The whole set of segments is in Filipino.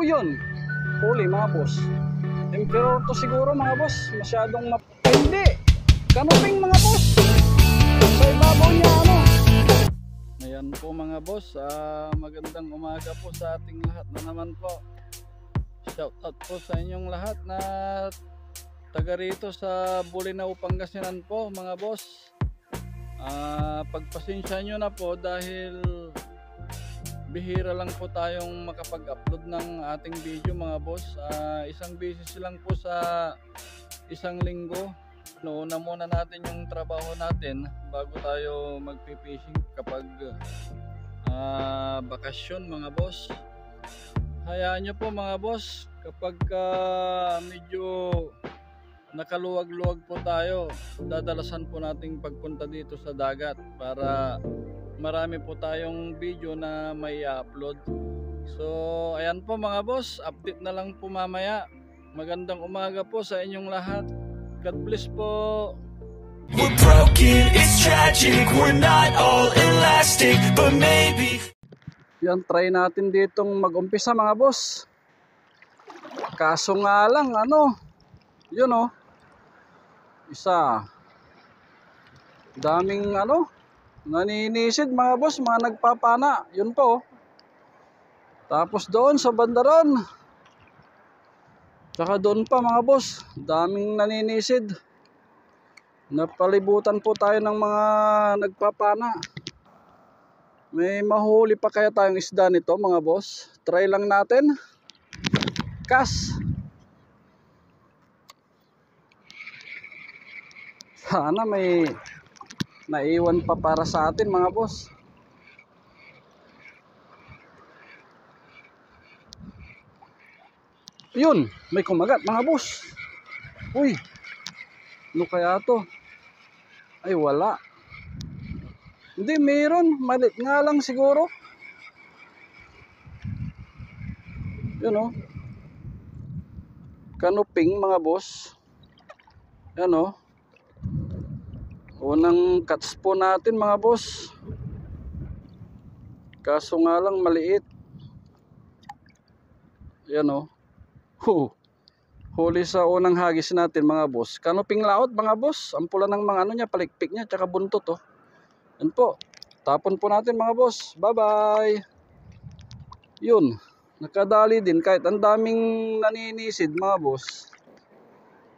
yun. Huli mga boss. Emperor to siguro mga boss. Masyadong hindi. Kanuping mga boss. Sa ibabaw niya ano. Ayan po mga boss. Magandang umaga po sa ating lahat na naman po. Shout out po sa inyong lahat na taga rito sa Bolinao, Pangasinan po mga boss. Pagpasensya nyo na po dahil bihira lang po tayong makapag-upload ng ating video mga boss. Isang beses lang po sa isang linggo. Una muna natin yung trabaho natin bago tayo magpipishing kapag bakasyon mga boss. Hayaan nyo po mga boss, kapag medyo nakaluwag-luwag po tayo, dadalasan po nating pagpunta dito sa dagat para marami po tayong video na may upload. So ayan po mga boss, update na lang po mamaya. Magandang umaga po sa inyong lahat. God bless po. We're broken, it's tragic, we're not all elastic, but maybe. Yan, try natin ditong mag-umpisa mga boss. Kaso nga lang ano, yun oh, isa daming ano, naninisid mga boss, mga nagpapana, yun po. Tapos doon sa bandaron, tsaka doon pa mga boss, daming naninisid. Napalibutan po tayo ng mga nagpapana. May mahuli pa kaya tayong isda nito mga boss? Try lang natin. Cast. Sana may naiwan pa para sa atin mga boss. Yun, may kumagat mga boss. Uy, ano kaya to? Ay wala. Hindi, meron, malit nga lang siguro. Yun o, kanuping mga boss. Yan o, unang catch po natin mga boss. Kaso nga lang maliit. Yan o, huli sa unang hagis natin mga boss. Kanuping laot mga boss. Ang pula ng mga ano niya, palikpik niya, tsaka buntot o. Yan po, tapon po natin mga boss. Bye bye. Yun, nakadali din kahit ang daming naninisid mga boss.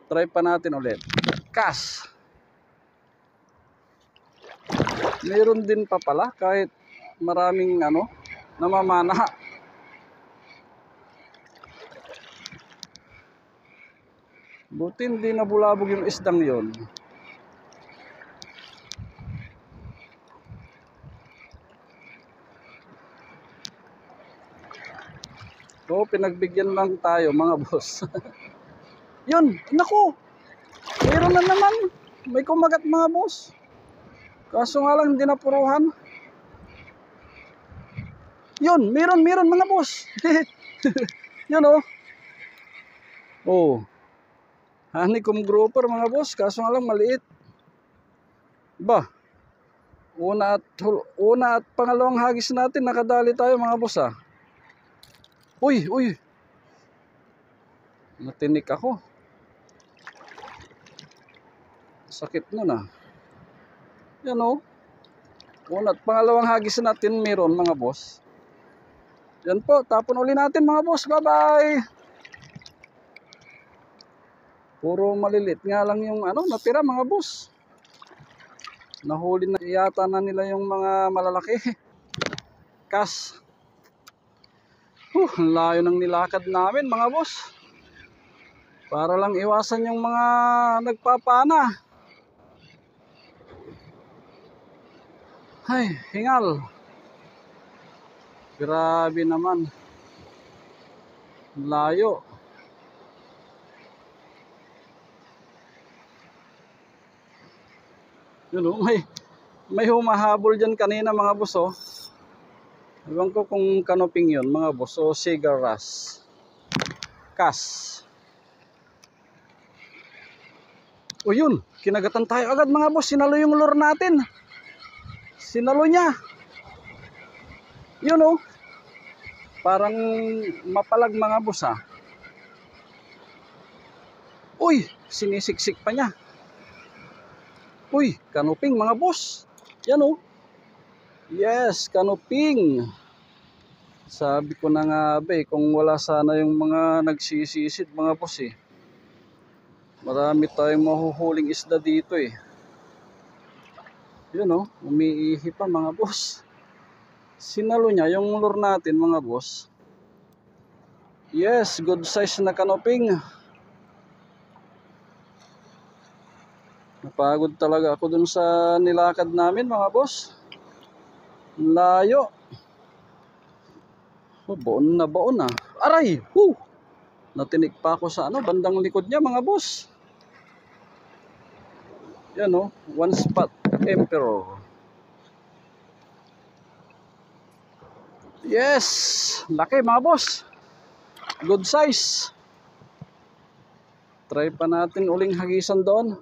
Try pa natin ulit. Cast. Meron din pa pala kahit maraming ano namamana. Buti hindi nabulabog yung isdang yon. So pinagbigyan lang tayo mga boss. Yun, naku, meron na naman. May kumagat mga boss. Kaso nga lang hindi napuruhan. Yun, meron mga boss. Yun oh. Oh, honeycomb grouper mga boss. Kaso nga lang maliit. Ba, una at pangalawang hagis natin nakadali tayo mga boss ah. Uy, natinik ako. Sakit nun ah. Yan o. Una at pangalawang hagis natin meron mga boss. Yan po, tapon uli natin mga boss. Bye bye. Puro malilit nga lang yung ano natira mga boss. Nahuli na yata na nila yung mga malalaki. Cast. Layo ng nilakad namin mga boss. Para lang iwasan yung mga nagpapana. Ay, hingal. Grabe naman. Layo. Yun o, may humahabol dyan kanina mga boss oh. Ewan ko kung kanuping yun mga boss o cigar ras. Cast. O yun, kinagatan tayo agad mga boss. Sinalo yung lure natin. Sinalo niya. Yun o. Parang mapalag mga boss ah. Uy, sinisiksik pa niya. Uy, kanuping mga boss. Yan oh. Yes, kanuping. Sabi ko na nga ba kung wala sana yung mga nagsisisid mga boss eh. Marami tayong mahuhuling isda dito eh. Yun oh, umiihi pa mga boss. Sinalo niya yung lure natin mga boss. Yes, good size na kanuping. Napagod talaga ako dun sa nilakad namin mga boss. Layo. Oh, baon na. Aray! Woo! Natinik pa ako sa bandang likod niya mga boss. Yan oh, one spot emperor. Yes! Laki mga boss. Good size. Try pa natin uling hagisan doon.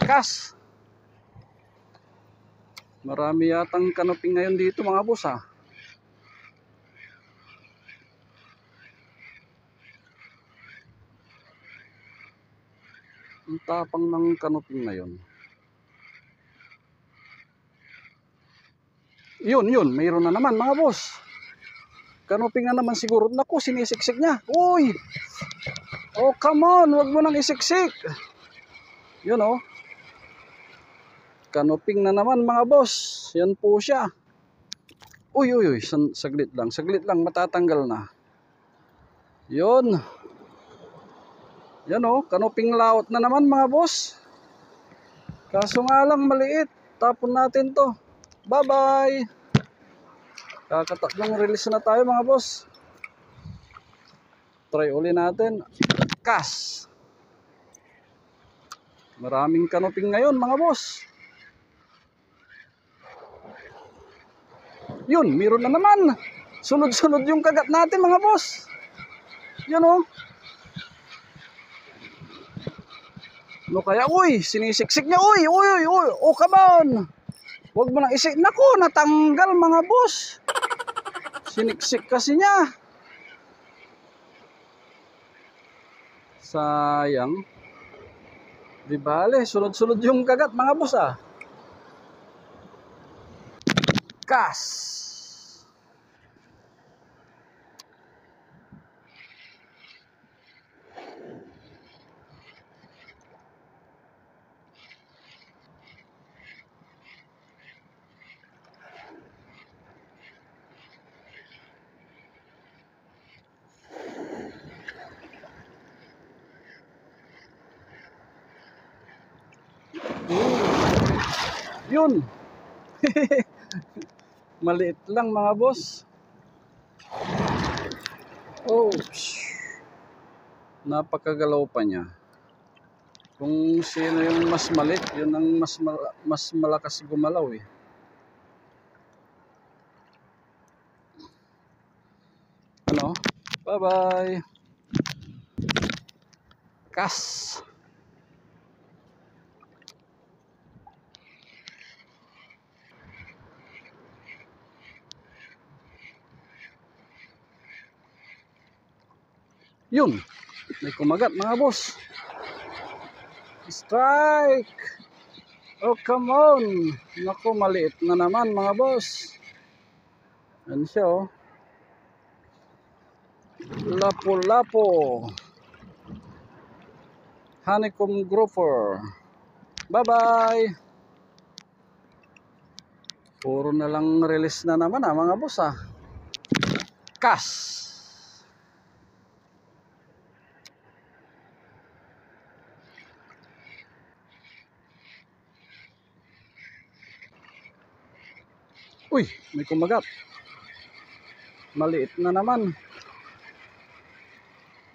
Kas! Marami yatang kanuping ngayon dito mga boss ah. Ang tapang ng kanuping ngayon. Yun, mayroon na naman mga boss. Kanuping na naman siguro. Naku, sinisiksik niya. Uy! Oh, come on, wag mo nang isiksik. Yun oh. Kanuping na naman mga boss. Yan po siya. Uy, saglit lang, matatanggal na. Yun. Yan oh, kanuping laot na naman mga boss. Kaso nga lang maliit. Tapon natin to. Bye-bye. Kakatatlong release na tayo mga boss. Try uli natin. Kas. Maraming kanuping ngayon mga boss. Yun, meron na naman. Sunod-sunod yung kagat natin mga boss. Yun oh. Ano kaya? Uy, sinisiksik niya. Uy. Oh, come on. Huwag mo nang isik. Naku, natanggal mga boss. Siniksik kasi niya. Sayang. Di bale, sunod-sunod yung kagat mga boss ah. Kas. Yun. Maliit lang mga boss. Oh, napakagalaw pa niya. Kung sino yung mas maliit, yun ang mas malakas gumalaw eh. Ano? Bye-bye. Kas. Yun, may kumagat mga boss. Strike. Oh, come on. Naku, maliit na naman mga boss. Yan siya oh. Lapo-lapo. Honeycomb grouper. Bye-bye. Puro na lang release na naman mga boss ah. Kas. Uy, may kumagat. Maliit na naman.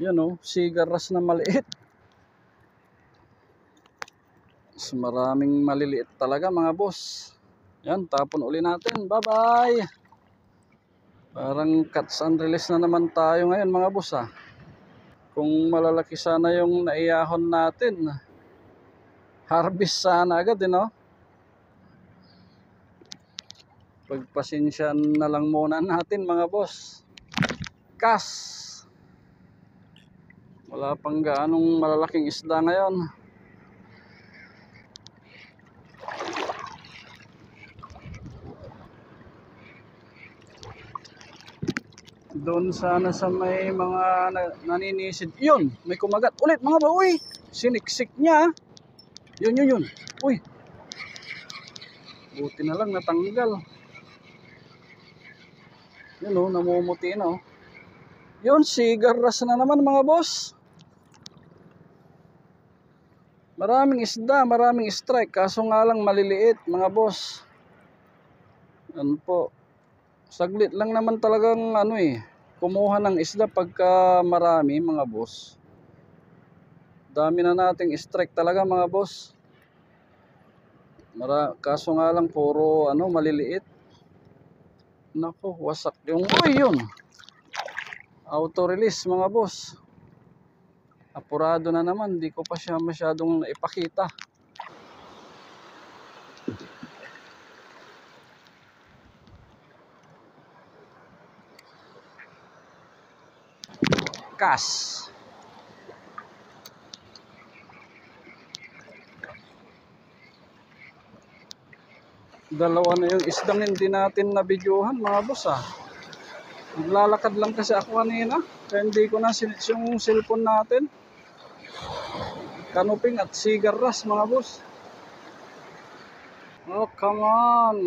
Yan oh, sigaras na maliit. Mas maraming maliliit talaga mga boss. Yan, tapon uli natin. Bye-bye. Parang catch and release na naman tayo ngayon mga boss ah. Kung malalaki sana yung naiyahon natin. Harvest sana agad no? Pagpasensyahan na lang muna natin mga boss. Kas. Wala pang gaanong malalaking isda ngayon. Doon sana sa may mga naninisid. Yun, may kumagat ulit mga boss. Uy, siniksik niya. Yun. Uy. Buti na lang natanggal. Yun o, namumuti na o. Yun, sigaras na naman mga boss. Maraming isda, maraming strike. Kaso nga lang maliliit mga boss. Yan po. Saglit lang naman talagang kumuha ng isda pagka marami mga boss. Dami na nating strike talaga mga boss. Kaso nga lang puro maliliit. Nako, wasak yung yun. Auto release mga boss. Apurado na naman, di ko pa siya masyadong naipakita. Kas. Dalawa na yung isdang hindi natin nabidyohan mga boss Naglalakad lang kasi ako kanina. Kaya hindi ko na sinit yung cellphone natin. Kanuping at sigaras mga boss. Oh, come on.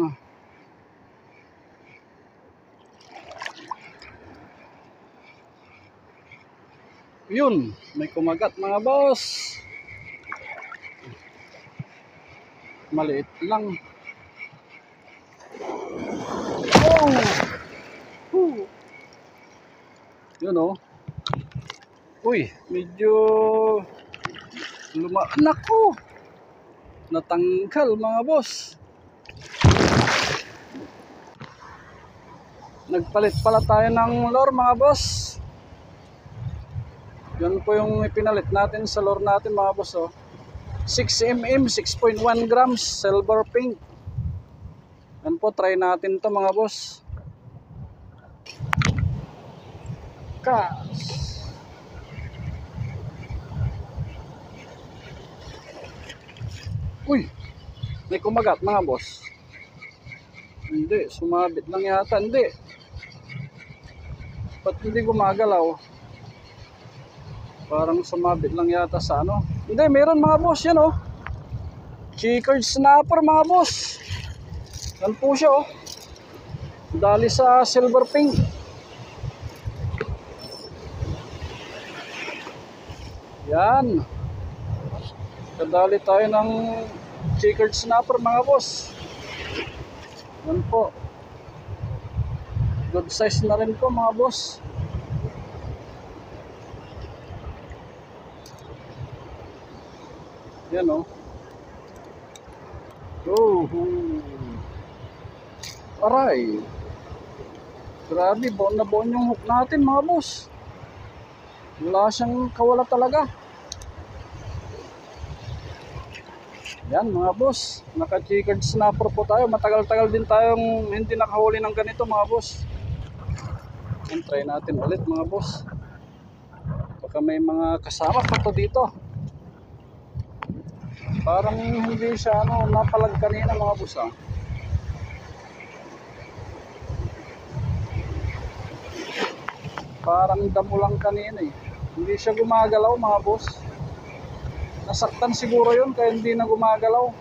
Yun, may kumagat mga boss. Maliit lang. Oh! Yun o. Uy, medyo Naku! Natanggal mga boss. Nagpalit pala tayo ng lure mga boss. Yan po yung ipinalit natin sa lure natin mga boss 6mm, 6.1 grams, silver pink. Yan po, try natin to mga boss. Kas. Uy, may kumagat mga boss. Hindi, sumabit lang yata. Hindi. Ba't hindi gumagalaw? Parang sumabit lang yata sa Hindi, meron mga boss yan Checkered snapper mga boss. Yan po siya Dali sa silver pink. Yan. Kadali tayo ng checkered snapper mga boss. Yan po. Good size na rin po mga boss. Yan Aray. Grabe, buon na buon yung hook natin mga boss. Wala siyang kawala talaga. Yan mga boss, naka-checkered snapper po tayo. Matagal-tagal din tayong hindi nakahuli ng ganito mga boss. Yan, try natin ulit mga boss. Baka may mga kasama pa to dito. Parang hindi siya napalag kanina mga boss Parang damo lang kanina Hindi siya gumagalaw mga boss. Nasaktan siguro yun kaya hindi na gumagalaw.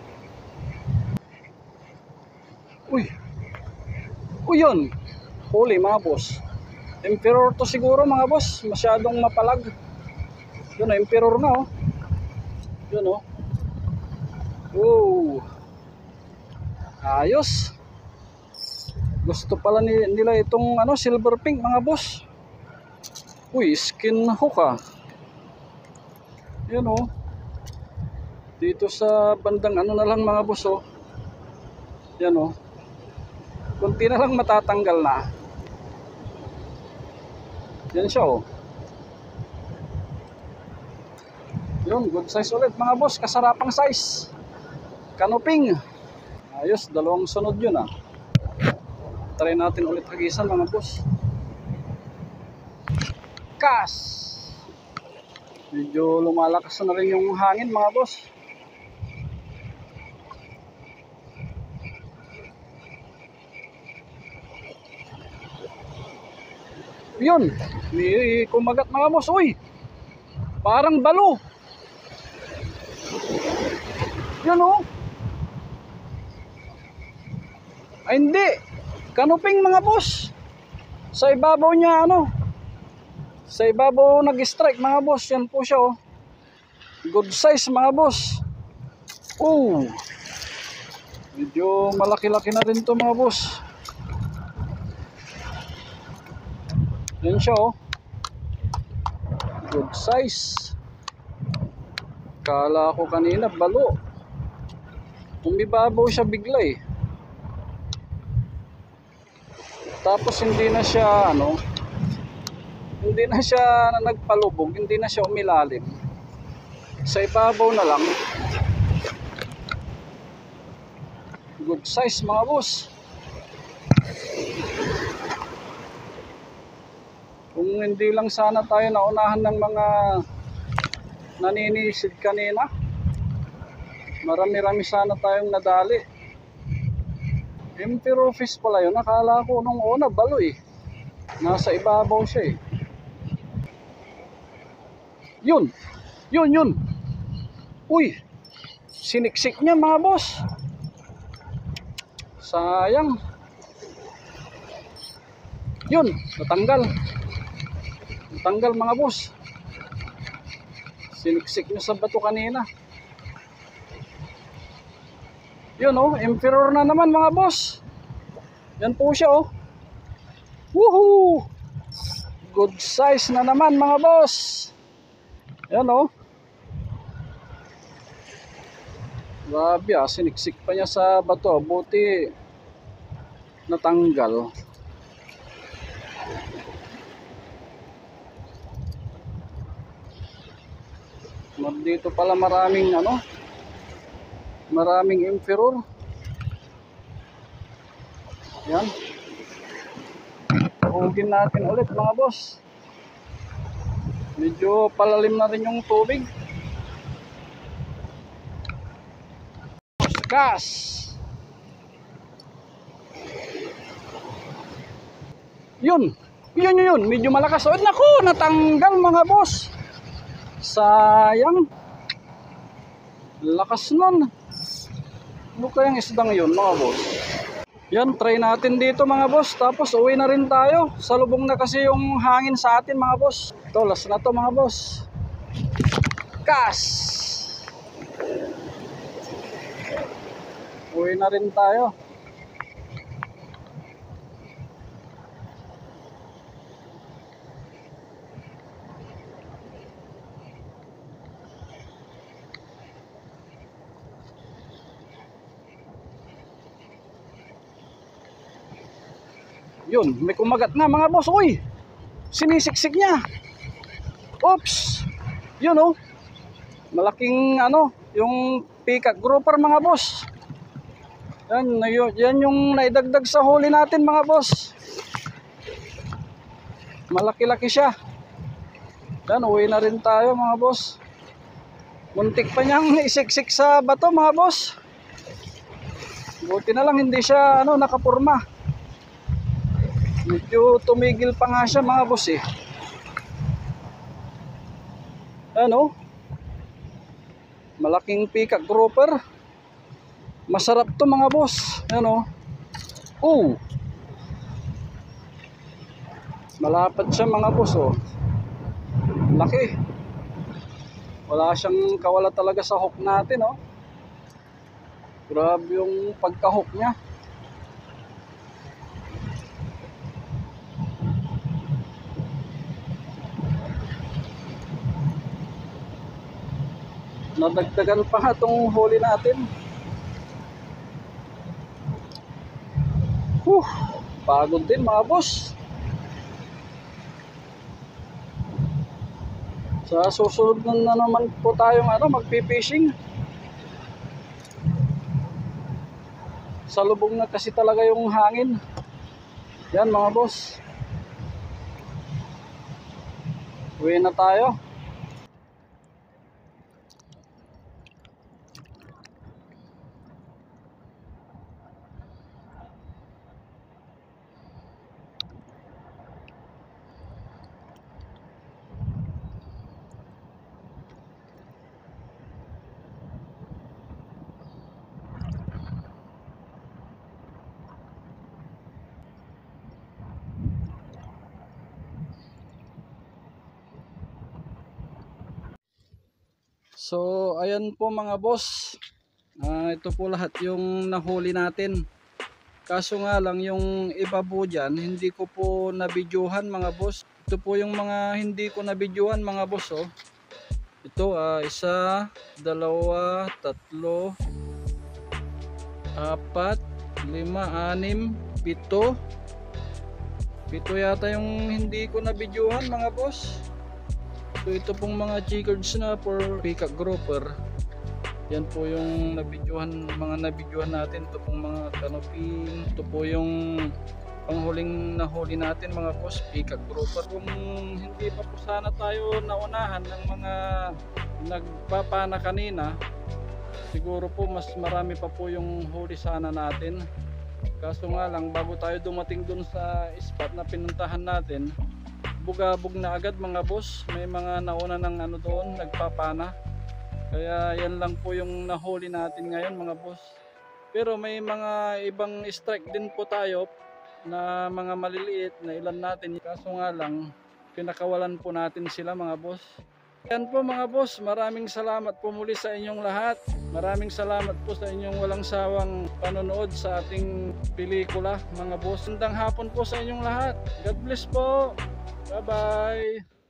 Uy yun. Huli mga boss. Emperor to siguro mga boss. Masyadong mapalag. Yun emperor na Yun ayos. Gusto pala nila itong silver pink mga boss. Uy, skin hook Yun dito sa bandang na lang mga boss Yan kunti na lang matatanggal na. Yan siya Yun, good size ulit mga boss. Kasarapang size. Kanuping. Ayos, dalawang sunod yun Try natin ulit hagisan mga boss. Kas! Medyo lumalakas na rin yung hangin mga boss. Yun, may kumagat mga boss. Uy, parang balo. Yun oh. Ay hindi, kanuping mga boss. Sa ibabaw niya ano, sa ibabaw nag-strike mga boss. Yan po siya oh. Good size mga boss. Oh, medyo malaki-laki na rin to mga boss. Yan siya oh. Good size. Kala ko kanina balo. Umibabaw siya bigla eh. Tapos hindi na siya ano, hindi na siya nagpalubog, hindi na siya umilalim. Sa ibabaw na lang. Good size mga boss. Kung hindi lang sana tayo naunahan ng mga naninisid kanina, marami-rami sana tayong nadali. Emperor fish pala yun. Nakala ko nung una balo eh. Nasa ibabaw siya eh. Yun. Yun. Uy. Siniksik niya mga boss. Sayang. Yun. Natanggal. Natanggal mga boss. Siniksik niya sa bato kanina. Yun oh, Emperor na naman mga boss. Yan po siya oh. Woohoo! Good size na naman mga boss. Yan oh. Grabe ah, siniksik pa niya sa bato. Buti natanggal. Dito pala maraming ano, maraming emperor. Yan. Hugin natin ulit mga boss. Medyo palalim na rin yung tubig. Gas. Yun. Medyo malakas. Oh, naku, natanggal mga boss. Sayang. Lakas nun. Ano kayang isdang yun mga boss? Yan, try natin dito mga boss. Tapos uwi na rin tayo. Salubong na kasi yung hangin sa atin mga boss. Ito, last na to mga boss. Kas! Uwi na rin tayo. Yun, may kumagat na mga boss. Uy, sinisiksik niya. Oops. Yun oh. Malaking ano, yung peacock grouper mga boss. Yan yung naidagdag sa huli natin mga boss. Malaki-laki siya. Yan, uwi na rin tayo mga boss. Muntik pa niyang isiksik sa bato mga boss. Buti na lang hindi siya ano, nakapurma. Medyo tumigil pa nga siya mga boss eh. Ano? Malaking peacock grouper. Masarap to mga boss. Ano? Oh. Malapad siya mga boss oh. Laki. Wala siyang kawala talaga sa hook natin oh. Grabe yung pagka-hook niya. Nadagdagan pa nga itong huli natin. Pagod din mga boss. Sa susunod na naman po tayong magpi-fishing. Salubong na kasi talaga yung hangin. Yan mga boss. Uwi na tayo. So ayan po mga boss, ito po lahat yung nahuli natin. Kaso nga lang yung iba po dyan hindi ko po nabidyohan mga boss. Ito po yung mga hindi ko nabidyohan mga boss oh. Ito isa, dalawa, tatlo, apat, lima, anim, pito. Pito yata yung hindi ko nabidyohan mga boss. So ito pong mga checkered snapper, peacock grouper. Yan po yung mga nabidyohan natin. Ito pong mga canopy. Ito po yung panghuling nahuli natin mga boss, peacock grouper. Kung hindi pa po sana tayo naunahan ng mga nagpapana kanina, siguro po mas marami pa po yung huli sana natin. Kaso nga lang bago tayo dumating dun sa spot na pinuntahan natin, bugabog na agad mga boss. May mga nauna ng doon nagpapana. Kaya yan lang po yung nahuli natin ngayon mga boss. Pero may mga ibang strike din po tayo na mga maliliit na ilan natin. Kaso nga lang pinakawalan po natin sila mga boss. Yan po mga boss, maraming salamat po muli sa inyong lahat. Maraming salamat po sa inyong walang sawang panonood sa ating pelikula mga boss. Magandang hapon po sa inyong lahat. God bless po. Bye bye.